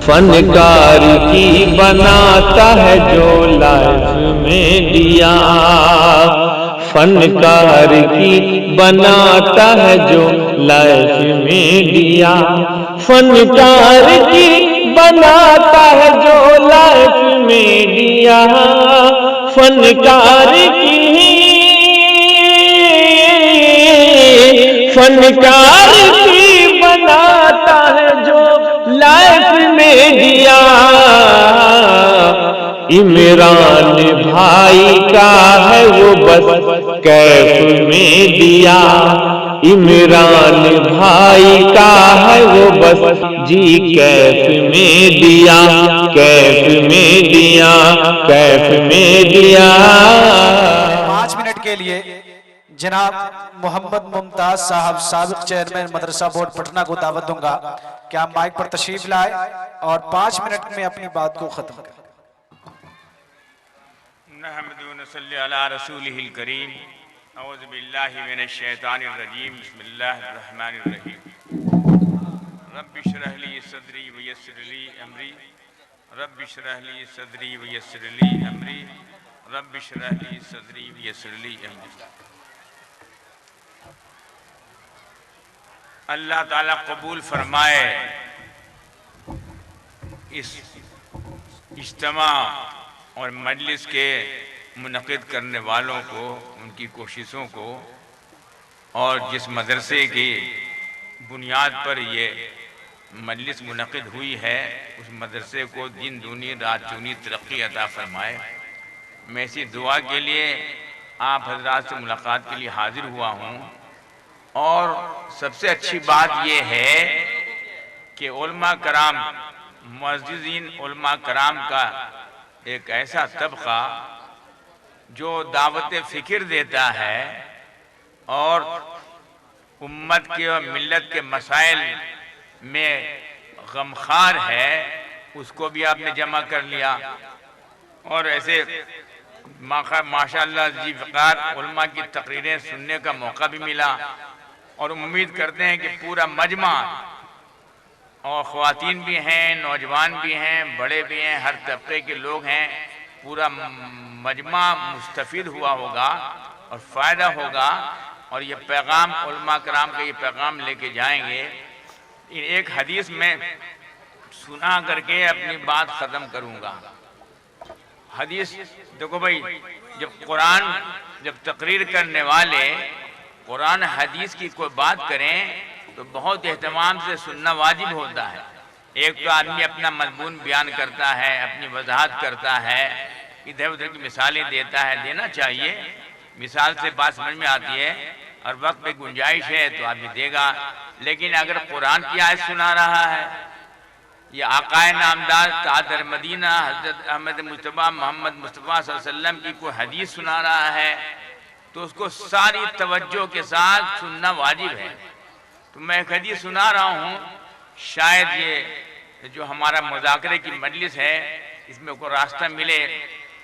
فنکار کی بناتا ہے جو لائف میں دیا، فنکار کی بناتا ہے جو لائف میں دیا، فنکار کی بناتا ہے جو لائف میں دیا، فنکار کی فنکار کی بناتا ہے جو لائف میں دیا، عمران بھائی کا ہے وہ بس کیف میں دیا، عمران بھائی کا ہے وہ بس جی کیف میں دیا، کیف میں دیا، کیف میں دیا۔ 5 منٹ کے لیے جناب محمد ممتاز صاحب سابق چیئرمین مدرسہ بورڈ پٹنہ کو دعوت دوں گا کہ آپ مائک پر تشریف لائیں اور 5 منٹ میں اپنی بات کو ختم کریں۔ نحمد و نصلی علی رسولہ الکریم، اعوذ باللہ من الشیطان الرجیم، بسم اللہ الرحمن الرحیم۔ رب اشرح لی صدری ویسر لی امری، رب اشرح لی صدری ویسر لی امری، رب اشرح لی صدری ویسر لی امری۔ اللہ تعالیٰ قبول فرمائے اس اجتماع اور مجلس کے منعقد کرنے والوں کو، ان کی کوششوں کو، اور جس مدرسے کی بنیاد پر یہ مجلس منعقد ہوئی ہے اس مدرسے کو دن دنی رات چونی ترقی عطا فرمائے۔ میں اسی دعا کے لیے آپ حضرات سے ملاقات کے لیے حاضر ہوا ہوں، اور سب سے اچھی بات یہ ہے کہ علماء کرام، معززین علماء کرام کا ایک ایسا طبقہ جو دعوت فکر دیتا ہے اور امت کے اور ملت کے مسائل میں غمخوار ہے، اس کو بھی آپ نے جمع کر لیا، اور ایسے ماشاءاللہ ذی وقار علماء کی تقریریں سننے کا موقع بھی ملا، اور امید کرتے ہیں کہ پورا مجمع، اور خواتین بھی ہیں، نوجوان بھی ہیں، بڑے بھی ہیں، ہر طبقے کے لوگ ہیں، پورا مجمع مستفید ہوا ہوگا اور فائدہ ہوگا، اور یہ پیغام علماء کرام کا یہ پیغام لے کے جائیں گے۔ ایک حدیث میں سنا کر کے اپنی بات ختم کروں گا۔ حدیث دیکھو بھائی، جب تقریر کرنے والے قرآن حدیث کی کوئی بات کریں تو بہت اہتمام سے سننا واجب ہوتا ہے۔ ایک تو آدمی اپنا مضمون بیان کرتا ہے، اپنی وضاحت کرتا ہے، ادھر ادھر کی مثالیں دیتا ہے، دینا چاہیے، مثال سے بات سمجھ میں آتی ہے، اور وقت پہ گنجائش ہے تو آدمی دے گا۔ لیکن اگر قرآن کی آیت سنا رہا ہے، یا آقائے نامدار تاجر مدینہ حضرت احمد مصطفیٰ محمد مصطفیٰ صلی اللہ علیہ وسلم کی کوئی حدیث سنا رہا ہے، تو اس کو ساری توجہ کے ساتھ سننا واجب ہے۔ تو میں ایک حدیث سنا رہا ہوں، شاید یہ جو ہمارا مذاکرے کی مجلس ہے اس میں کوئی راستہ ملے،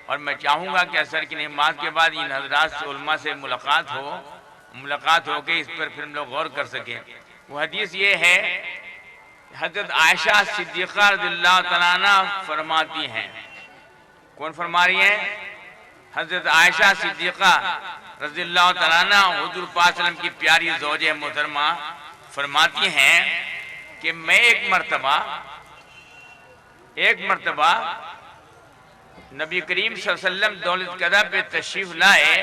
اور میں چاہوں گا کہ عصر کی نماز کے بعد ان حضرات سے علماء سے ملاقات ہو کے اس پر پھر ہم لوگ غور کر سکیں۔ وہ حدیث یہ ہے، حضرت عائشہ صدیقہ رضی اللہ تعالیٰ عنہ فرماتی ہیں۔ کون فرما رہی ہیں؟ حضرت عائشہ صدیقہ رضی اللہ تعالیٰ عنہ حضور پاک صلی اللہ علیہ وسلم کی پیاری زوجہ محترمہ فرماتی ہیں کہ میں ایک مرتبہ نبی کریم صلی اللہ علیہ وسلم دولت قدہ پہ تشریف لائے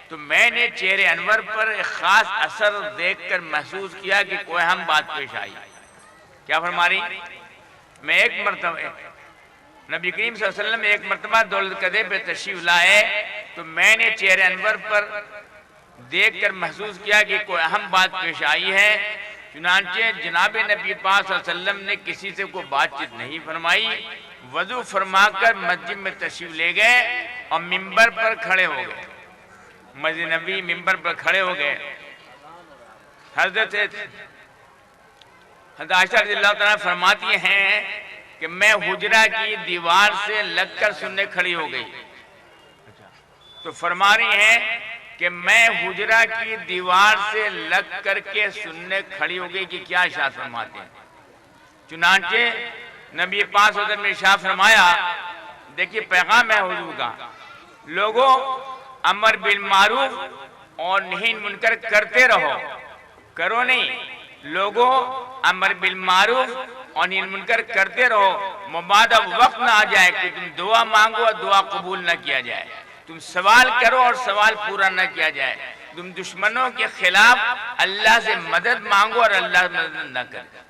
تو میں نے چہرے انور پر ایک خاص اثر دیکھ کر محسوس کیا کہ کوئی اہم بات پیش آئی۔ کیا فرما رہی؟ میں ایک مرتبہ نبی کریم صلی اللہ علیہ وسلم ایک مرتبہ دولت قدہ پہ تشریف لائے تو میں نے چہرے انور پر دیکھ کر محسوس کیا کہ کوئی اہم بات پیش آئی ہے۔ چنانچہ جناب نبی پاک صلی اللہ علیہ وسلم نے کسی سے کوئی بات چیت نہیں فرمائی، وضو فرما کر مسجد میں تشریف لے گئے اور منبر پر کھڑے ہو گئے، مسجد نبی منبر پر کھڑے ہو گئے۔ حضرت عائشہ رضی اللہ تعالیٰ فرماتی ہیں کہ میں حجرہ کی دیوار سے لگ کر سننے کھڑی ہو گئی۔ تو فرما رہی ہیں کہ میں حجرہ کی دیوار سے لگ کر کے سننے کھڑی ہو گئی کہ کیا ارشاد فرماتے ہیں۔ چنانچہ نبی پاک صلی اللہ علیہ وسلم نے ارشاد فرمایا، دیکھیے پیغام ہے حضور کا، لوگوں امر بالمعروف اور نہی عن منکر کرتے رہو، کرو نہیں، لوگوں امر بالمعروف اور نہی عن منکر کرتے رہو، مبادا وقت نہ آ جائے کہ تم دعا مانگو اور دعا قبول نہ کیا جائے، تم سوال کرو اور سوال پورا نہ کیا جائے، تم دشمنوں کے خلاف اللہ سے مدد مانگو اور اللہ مدد نہ کرے۔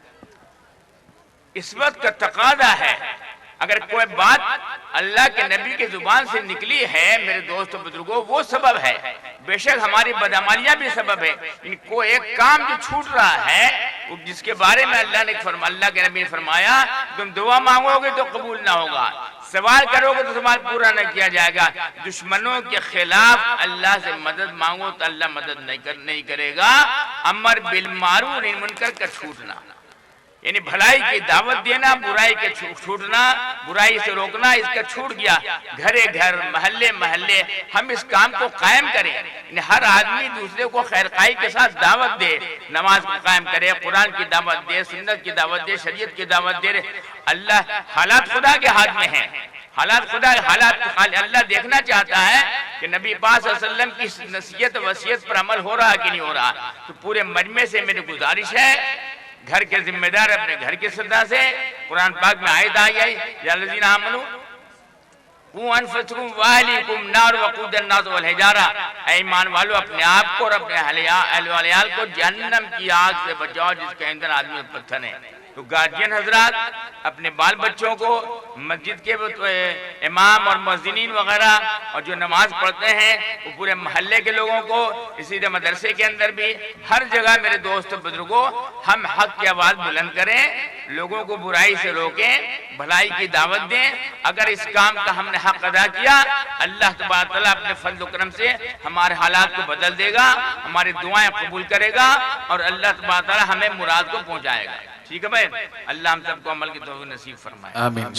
اس وقت کا تقاضا ہے، اگر کوئی بات اللہ کے نبی کے زبان سے نکلی ہے میرے دوستوں بزرگوں، وہ سبب ہے، بے شک ہماری بدعمالیاں بھی سبب ہے، ان کو ایک کام جو چھوٹ رہا ہے جس کے بارے میں اللہ کے نبی نے فرمایا تم دعا مانگو گے تو قبول نہ ہوگا، سوال کرو گے تو سوال پورا نہ کیا جائے گا، دشمنوں کے خلاف اللہ سے مدد مانگو تو اللہ مدد نہیں کرے گا۔ امر بالمعروف نہی عن منکر کا چھوٹنا یعنی بھلائی کی دعوت دینا، برائی کے چھوٹنا، برائی سے روکنا، اس کا چھوٹ گیا، گھرے گھر محلے محلے ہم اس کام کو قائم کریں، یعنی ہر آدمی دوسرے کو خیرخواہی کے ساتھ دعوت دے، نماز کو قائم کرے، قرآن کی دعوت دے، سنت کی دعوت دے، شریعت کی دعوت دے۔ اللہ حالات خدا کے ہاتھ میں ہیں، اللہ دیکھنا چاہتا ہے کہ نبی پاک صلی اللہ علیہ وسلم کی نصیحت وصیت پر عمل ہو رہا کہ نہیں ہو رہا۔ تو پورے مجمع سے میری گزارش ہے، گھر کے ذمہ دار اپنے گھر کے سردار سے، قرآن پاک میں آیت آئی ہے، یا الذین آمنوا قوا انفسکم واہلیکم نار وقودها الناس والحجارہ، اے ایمان والو اپنے آپ کو اور اپنے اہل وعیال کو جہنم کی آگ سے بچاؤ جس کے اندر آدمی اور پتھر ہیں۔ تو گارجین حضرات اپنے بال بچوں کو، مسجد کے امام اور مؤذنین وغیرہ اور جو نماز پڑھتے ہیں وہ پورے محلے کے لوگوں کو، اسی طرح مدرسے کے اندر بھی ہر جگہ میرے دوست بزرگوں ہم حق کی آواز بلند کریں، لوگوں کو برائی سے روکیں، بھلائی کی دعوت دیں۔ اگر اس کام کا ہم نے حق ادا کیا، اللہ تبارک و تعالیٰ اپنے فضل و کرم سے ہمارے حالات کو بدل دے گا، ہماری دعائیں قبول کرے گا اور اللہ تبارک و تعالیٰ ہمیں مراد کو پہنچائے گا۔ ٹھیک ہے بھائی، اللہ ہم سب کو عمل کی توفیق نصیب فرمائے۔ آمین۔